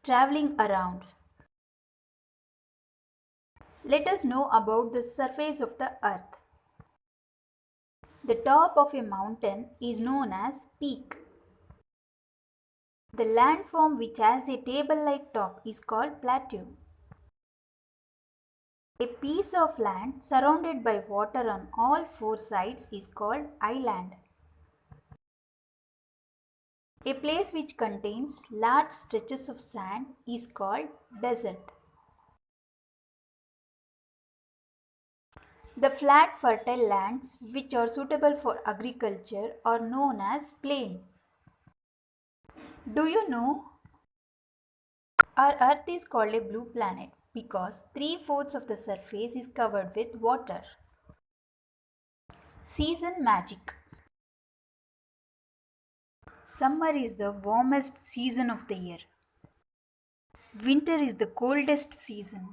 Traveling around. Let us know about the surface of the earth. The top of a mountain is known as peak. The landform which has a table-like top is called plateau. A piece of land surrounded by water on all four sides is called island. A place which contains large stretches of sand is called desert. The flat fertile lands which are suitable for agriculture are known as plain. Do you know? Our earth is called a blue planet because 3/4 of the surface is covered with water. Season magic. Summer is the warmest season of the year. Winter is the coldest season.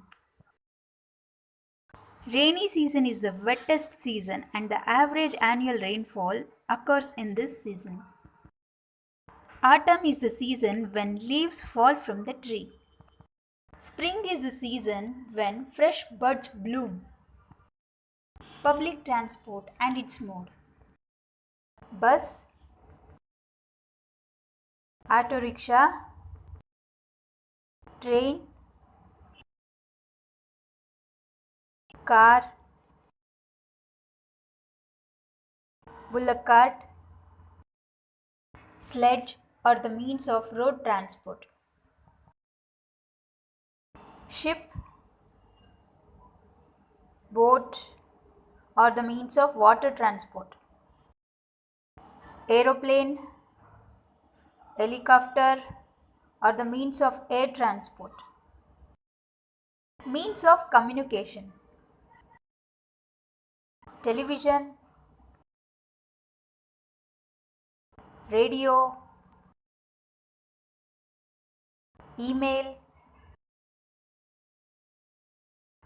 Rainy season is the wettest season and the average annual rainfall occurs in this season. Autumn is the season when leaves fall from the tree. Spring is the season when fresh buds bloom. Public transport and its mode. Bus, auto rickshaw, train, car, bullock cart, sledge are the means of road transport. Ship, boat are the means of water transport. Aeroplane, helicopter are the means of air transport. Means of communication. Television, radio, email,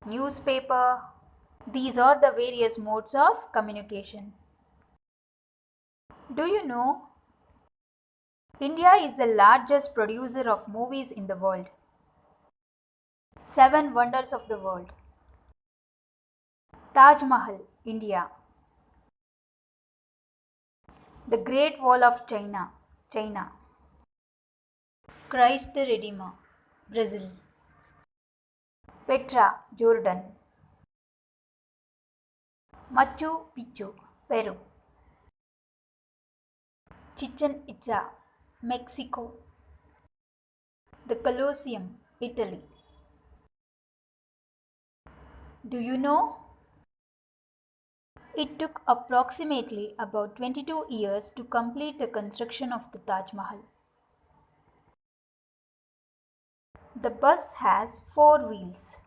newspaper. These are the various modes of communication. Do you know? India is the largest producer of movies in the world. 7 wonders of the world. Taj Mahal, India. The Great Wall of China, China. Christ the Redeemer, Brazil. Petra, Jordan. Machu Picchu, Peru. Chichen Itza, Mexico. The Colosseum, Italy. Do you know? It took approximately about 22 years to complete the construction of the Taj Mahal. The bus has 4 wheels.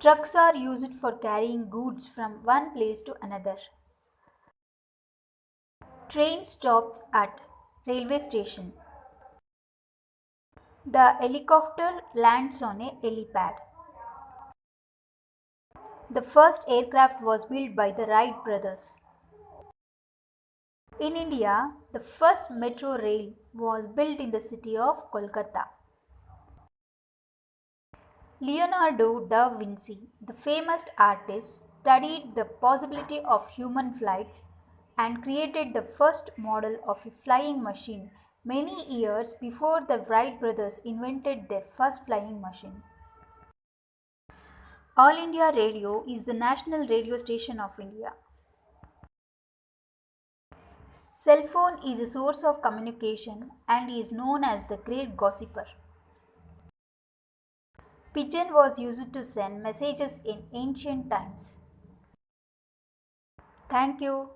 Trucks are used for carrying goods from one place to another. Train stops at railway station. The helicopter lands on a helipad. The first aircraft was built by the Wright brothers. In India, the first metro rail was built in the city of Kolkata. Leonardo da Vinci, the famous artist, studied the possibility of human flights and created the first model of a flying machine many years before the Wright brothers invented their first flying machine. All India Radio is the national radio station of India. Cell phone is a source of communication and is known as the great gossiper. Pigeon was used to send messages in ancient times. Thank you.